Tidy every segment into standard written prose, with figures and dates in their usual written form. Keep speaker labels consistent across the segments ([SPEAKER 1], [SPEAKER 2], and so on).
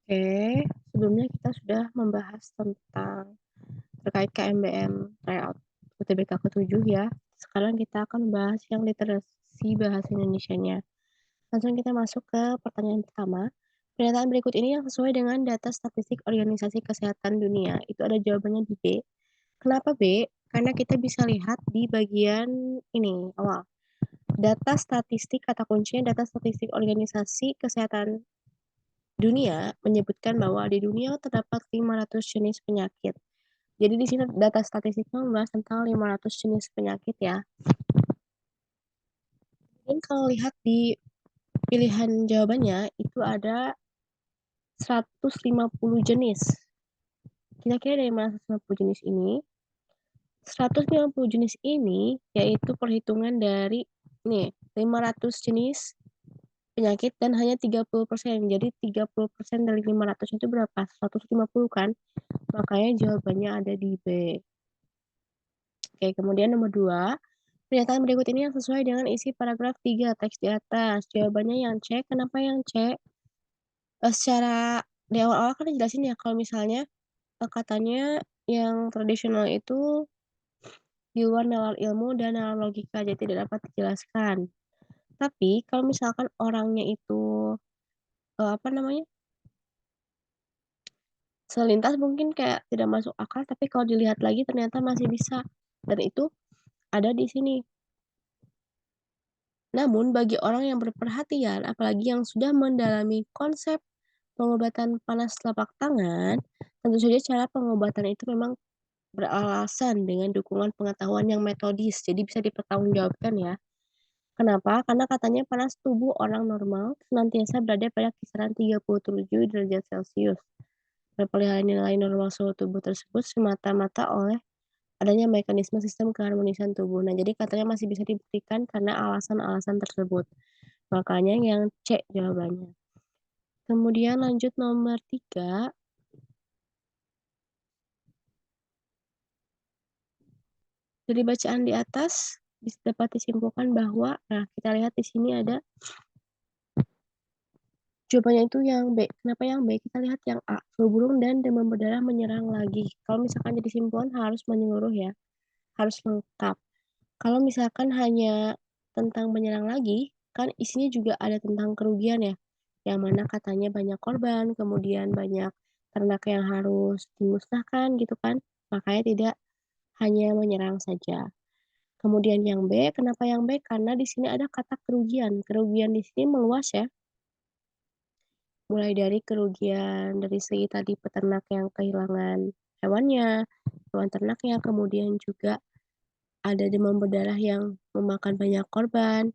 [SPEAKER 1] Oke, sebelumnya kita sudah membahas tentang terkait KMBM tryout UTBK ke-7 ya. Sekarang kita akan bahas yang literasi bahasa Indonesianya. Langsung kita masuk ke pertanyaan pertama. Pernyataan berikut ini yang sesuai dengan data statistik Organisasi Kesehatan Dunia. Itu ada jawabannya di B. Kenapa B? Karena kita bisa lihat di bagian ini awal. Data statistik, kata kuncinya data statistik Organisasi Kesehatan Dunia menyebutkan bahwa di dunia terdapat 500 jenis penyakit. Jadi di sini data statistiknya membahas tentang 500 jenis penyakit ya. Dan kalau lihat di pilihan jawabannya itu ada 150 jenis. Kira-kira dari mana 150 jenis ini? 150 jenis ini yaitu perhitungan dari nih 500 jenis penyakit dan hanya 30%. Jadi 30% dari 500 itu berapa? 150 kan? Makanya jawabannya ada di B. Oke, kemudian nomor 2. Pernyataan berikut ini yang sesuai dengan isi paragraf 3 teks di atas. Jawabannya yang C. Kenapa yang C? Secara di awal-awal kan dijelasin ya kalau misalnya katanya yang tradisional itu di luar nalar ilmu dan nalar logika, jadi tidak dapat dijelaskan. Tapi kalau misalkan orangnya itu apa namanya? Selintas mungkin kayak tidak masuk akal, tapi kalau dilihat lagi ternyata masih bisa. Dan itu ada di sini. Namun bagi orang yang berperhatian, apalagi yang sudah mendalami konsep pengobatan panas telapak tangan, tentu saja cara pengobatan itu memang beralasan dengan dukungan pengetahuan yang metodis, jadi bisa dipertanggungjawabkan ya. Kenapa? Karena katanya panas tubuh orang normal senantiasa berada pada kisaran 37 derajat Celcius. Perpeliharaan nilai normal suhu tubuh tersebut semata-mata oleh adanya mekanisme sistem keharmonisan tubuh. Nah, jadi katanya masih bisa dibuktikan karena alasan-alasan tersebut. Makanya yang C jawabannya. Kemudian lanjut nomor 3. Dari bacaan di atas dapat disimpulkan bahwa, nah kita lihat di sini ada jawabannya itu yang B. Kenapa yang B? Kita lihat yang A. Flu burung dan demam berdarah menyerang lagi. Kalau misalkan jadi simpulan harus menyeluruh ya, harus lengkap. Kalau misalkan hanya tentang menyerang lagi, kan isinya juga ada tentang kerugian ya, yang mana katanya banyak korban, kemudian banyak ternak yang harus dimusnahkan gitu kan. Makanya tidak hanya menyerang saja. Kemudian yang B, kenapa yang B? Karena di sini ada kata kerugian. Kerugian di sini meluas ya, mulai dari kerugian dari segi tadi peternak yang kehilangan hewannya, hewan ternaknya, kemudian juga ada demam berdarah yang memakan banyak korban,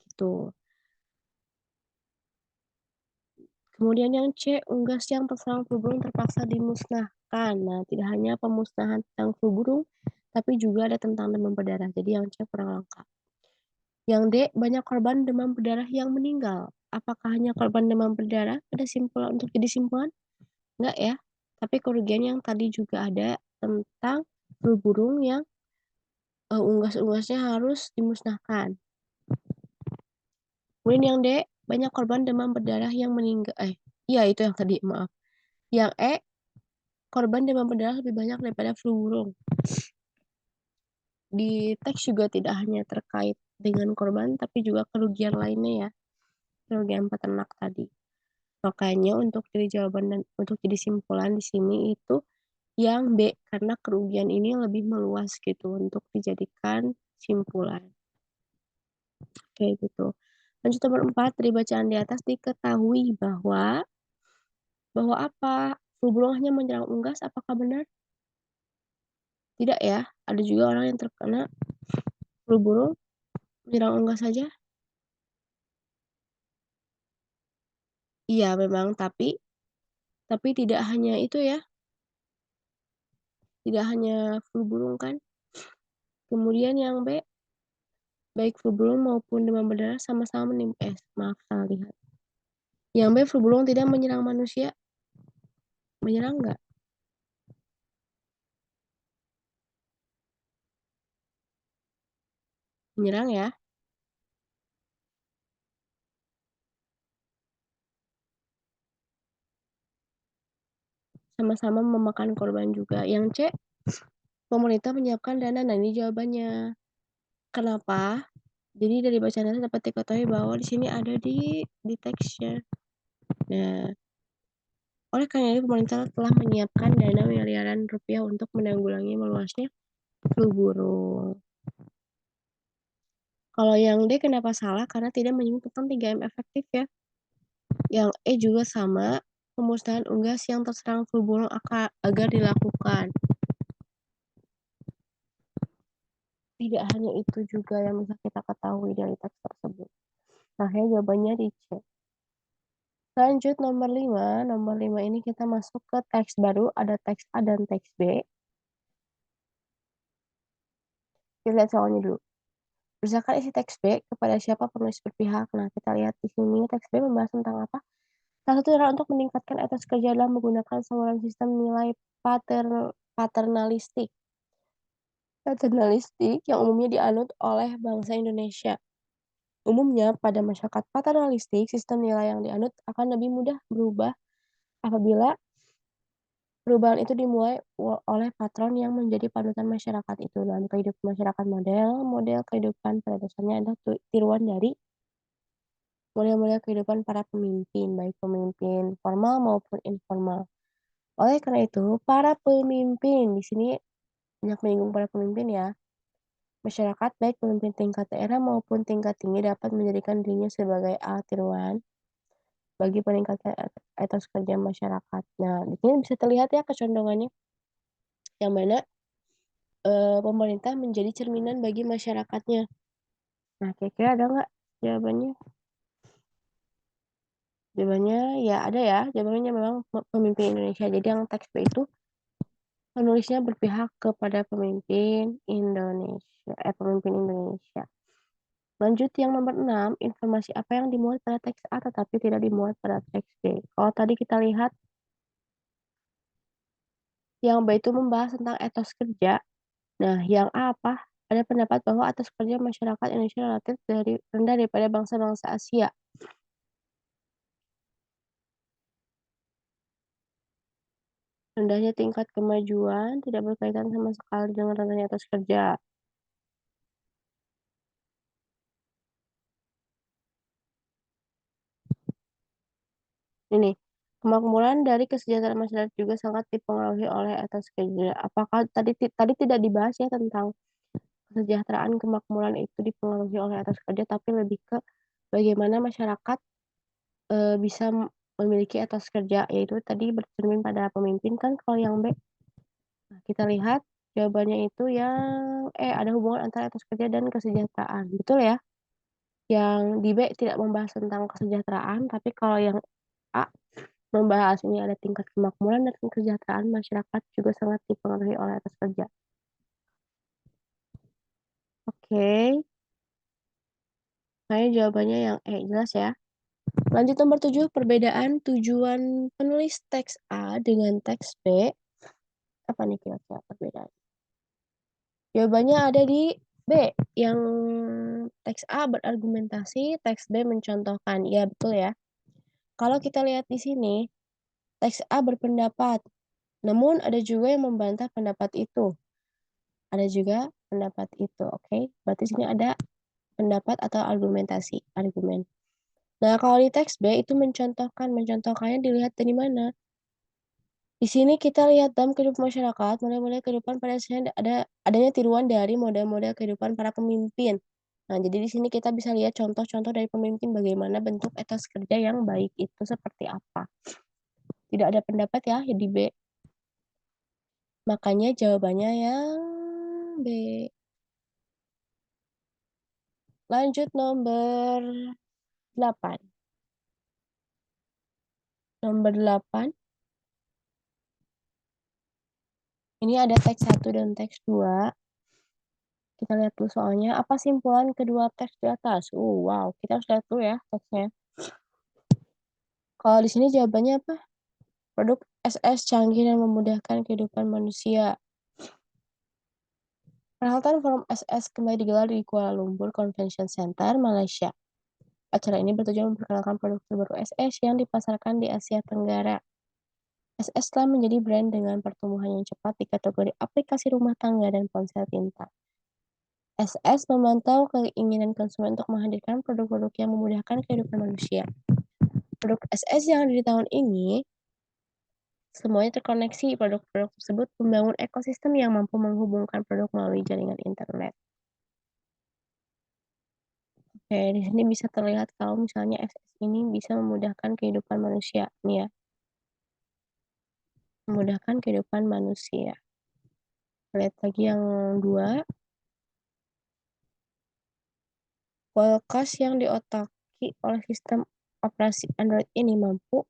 [SPEAKER 1] gitu. Kemudian yang C, unggas yang terserang flu burung terpaksa dimusnahkan. Nah, tidak hanya pemusnahan tentang flu burung, tapi juga ada tentang demam berdarah. Jadi yang C kurang lengkap. Yang D, banyak korban demam berdarah yang meninggal. Apakah hanya korban demam berdarah? Ada simpulan untuk jadi simpulan? Enggak ya. Tapi kerugian yang tadi juga ada tentang flu burung yang unggas-unggasnya harus dimusnahkan. Kemudian yang D, banyak korban demam berdarah yang meninggal. Iya itu yang tadi, maaf. Yang E, korban demam berdarah lebih banyak daripada flu burung. Di teks juga tidak hanya terkait dengan korban, tapi juga kerugian lainnya ya. Kerugian peternak tadi. Makanya untuk jadi jawaban dan untuk jadi simpulan di sini itu yang B, karena kerugian ini lebih meluas gitu untuk dijadikan simpulan. Kayak gitu. Lanjut nomor 4, dari bacaan di atas diketahui bahwa apa? Flu burung hanya menyerang unggas, apakah benar? Tidak ya, ada juga orang yang terkena flu burung menyerang unggas saja. Iya memang, tapi tidak hanya itu ya, tidak hanya flu burung kan. Kemudian yang B, baik flu burung maupun demam berdarah sama-sama maaf salah lihat. Yang B, flu burung tidak menyerang manusia. Menyerang nggak? Menyerang ya. sama-sama memakan korban juga. Yang C, pemerintah menyiapkan dana. Nah, ini jawabannya. Kenapa? Jadi dari bacaan atas dapat diketahui bahwa di sini ada di teksnya. Nah, oleh karena itu pemerintah telah menyiapkan dana miliaran rupiah untuk menanggulangi meluasnya flu burung. Kalau yang D kenapa salah? Karena tidak menyinggung tentang 3M efektif ya. Yang E juga sama, pemusnahan unggas yang terserang flu burung agar dilakukan. Tidak hanya itu juga yang bisa kita ketahui dari teks tersebut. Nah, jawabannya di C. Lanjut nomor 5. Nomor 5 ini kita masuk ke teks baru, ada teks A dan teks B. Kita lihat soalnya dulu. Berdasarkan isi teks B, kepada siapa penulis berpihak? Nah, kita lihat di sini teks B membahas tentang apa? Salah satu cara untuk meningkatkan etos kerja adalah menggunakan saluran sistem nilai paternalistik. Paternalistik yang umumnya dianut oleh bangsa Indonesia. Umumnya, pada masyarakat paternalistik, sistem nilai yang dianut akan lebih mudah berubah apabila perubahan itu dimulai oleh patron yang menjadi panutan masyarakat itu. Dalam kehidupan masyarakat model kehidupan pada dasarnya adalah tiruan dari model-model kehidupan para pemimpin, baik pemimpin formal maupun informal. Oleh karena itu, para pemimpin di sini banyak menyinggung para pemimpin ya. Masyarakat baik pemimpin tingkat daerah maupun tingkat tinggi dapat menjadikan dirinya sebagai alat tiruan bagi peningkatan etos kerja masyarakat. Nah, di sini bisa terlihat ya kecondongannya, yang mana pemerintah menjadi cerminan bagi masyarakatnya. Nah, kira-kira ada nggak jawabannya? Jawabannya ya ada ya, jawabannya memang pemimpin Indonesia. Jadi yang teks B itu penulisnya berpihak kepada pemimpin Indonesia. Lanjut yang nomor 6, informasi apa yang dimuat pada teks A tetapi tidak dimuat pada teks B. Kalau tadi kita lihat yang B itu membahas tentang etos kerja. Nah, yang A apa? Ada pendapat bahwa etos kerja masyarakat Indonesia relatif rendah daripada bangsa-bangsa Asia. Rendahnya tingkat kemajuan tidak berkaitan sama sekali dengan rendahnya etos kerja. Ini, kemakmuran dari kesejahteraan masyarakat juga sangat dipengaruhi oleh etos kerja. Apakah tadi tidak dibahas ya tentang kesejahteraan kemakmuran itu dipengaruhi oleh etos kerja, tapi lebih ke bagaimana masyarakat bisa memiliki etos kerja, yaitu tadi bercermin pada pemimpin kan kalau yang B. Nah, kita lihat jawabannya itu yang ada hubungan antara etos kerja dan kesejahteraan. Betul ya? Yang di B tidak membahas tentang kesejahteraan, tapi kalau yang A membahas ini ada tingkat kemakmuran dan kesejahteraan masyarakat juga sangat dipengaruhi oleh etos kerja. Oke, saya jawabannya yang jelas ya. Lanjut nomor 7, perbedaan tujuan penulis teks A dengan teks B. Apa nih kira-kira perbedaan? Jawabannya ada di B, yang teks A berargumentasi, teks B mencontohkan. Ya, betul ya. Kalau kita lihat di sini, teks A berpendapat, namun ada juga yang membantah pendapat itu. Ada juga pendapat itu, oke? Berarti sini ada pendapat atau argumentasi, argumen. Nah, kalau di teks B itu mencontohkan, mencontohkannya dilihat dari mana? Di sini kita lihat dalam kehidupan masyarakat, model-model kehidupan pada dasarnya adanya tiruan dari model-model kehidupan para pemimpin. Nah, jadi di sini kita bisa lihat contoh-contoh dari pemimpin bagaimana bentuk etos kerja yang baik itu seperti apa. Tidak ada pendapat ya di B. Makanya jawabannya yang B. Lanjut nomor 8. Nomor 8, ini ada teks 1 dan teks 2. Kita lihat dulu soalnya. Apa simpulan kedua teks di atas? Wow. Kita harus lihat dulu ya teksnya. Kalau di sini jawabannya apa? Produk SS canggih dan memudahkan kehidupan manusia. Perhelatan Forum SS kembali digelar di Kuala Lumpur Convention Center, Malaysia. Acara ini bertujuan memperkenalkan produk terbaru SS yang dipasarkan di Asia Tenggara. SS telah menjadi brand dengan pertumbuhan yang cepat di kategori aplikasi rumah tangga dan ponsel pintar. SS memantau keinginan konsumen untuk menghadirkan produk-produk yang memudahkan kehidupan manusia. Produk SS yang ada di tahun ini semuanya terkoneksi. Produk-produk tersebut membangun ekosistem yang mampu menghubungkan produk melalui jaringan internet. Oke, di sini bisa terlihat kalau misalnya SS ini bisa memudahkan kehidupan manusia nih ya, memudahkan kehidupan manusia. Lihat lagi yang dua, kulkas yang diotaki oleh sistem operasi Android ini mampu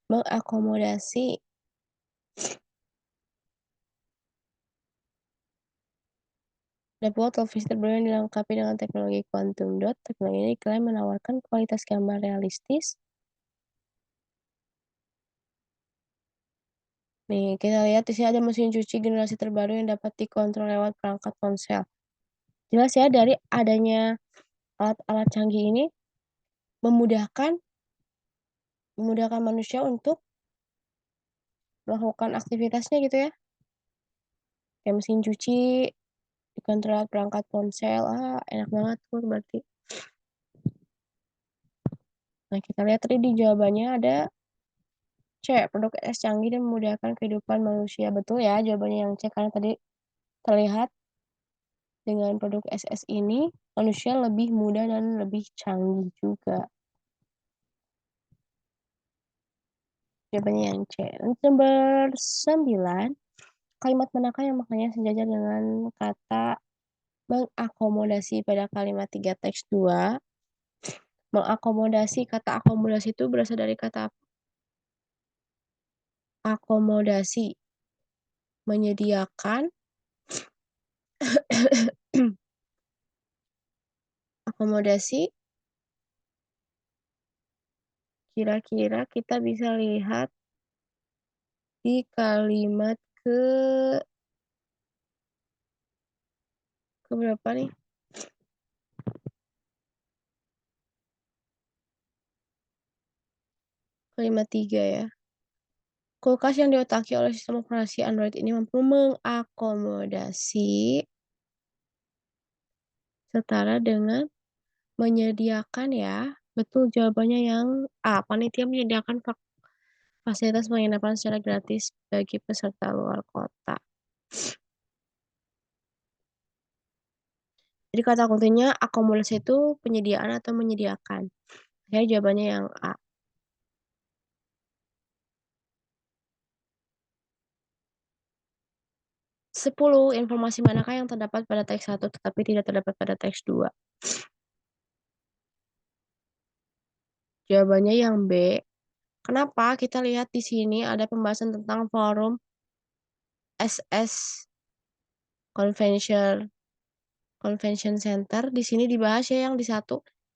[SPEAKER 1] mengakomodasi depot televisi terbaru yang dilengkapi dengan teknologi quantum dot. Teknologi ini diklaim menawarkan kualitas gambar realistis. Nih, kita lihat di sini ada mesin cuci generasi terbaru yang dapat dikontrol lewat perangkat ponsel. Jelas ya, dari adanya alat-alat canggih ini memudahkan memudahkan manusia untuk melakukan aktivitasnya gitu ya. Kayak mesin cuci dikontrol lewat perangkat ponsel. Enak banget tuh berarti. Nah, kita lihat tadi di jawabannya ada C, produk es canggih dan memudahkan kehidupan manusia. Betul ya jawabannya yang C, karena tadi terlihat dengan produk SS ini manusia lebih mudah dan lebih canggih juga. Jawabannya yang C. Nomor 9, kalimat manakah yang maknanya sejajar dengan kata mengakomodasi pada kalimat 3 teks 2? Mengakomodasi, kata akomodasi itu berasal dari kata akomodasi, menyediakan, akomodasi. Kira-kira kita bisa lihat di kalimat ke berapa nih? Kalimat 3 ya. Kulkas yang diotaki oleh sistem operasi Android ini mampu mengakomodasi setara dengan menyediakan ya. Betul jawabannya yang A, panitia menyediakan fasilitas penginapan secara gratis bagi peserta luar kota. Jadi kata kuncinya akomodasi itu penyediaan atau menyediakan. Ya, jawabannya yang A. 10. Informasi manakah yang terdapat pada teks 1 tetapi tidak terdapat pada teks 2? Jawabannya yang B. Kenapa? Kita lihat di sini ada pembahasan tentang forum SS Convention Convention Center. Di sini dibahas ya yang di 1,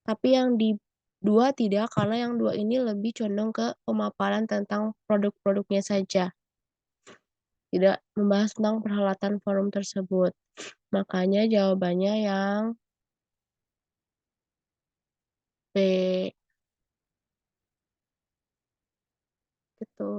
[SPEAKER 1] tapi yang di 2 tidak, karena yang 2 ini lebih condong ke pemaparan tentang produk-produknya saja. Tidak membahas tentang perhelatan forum tersebut. Makanya jawabannya yang B. Gitu.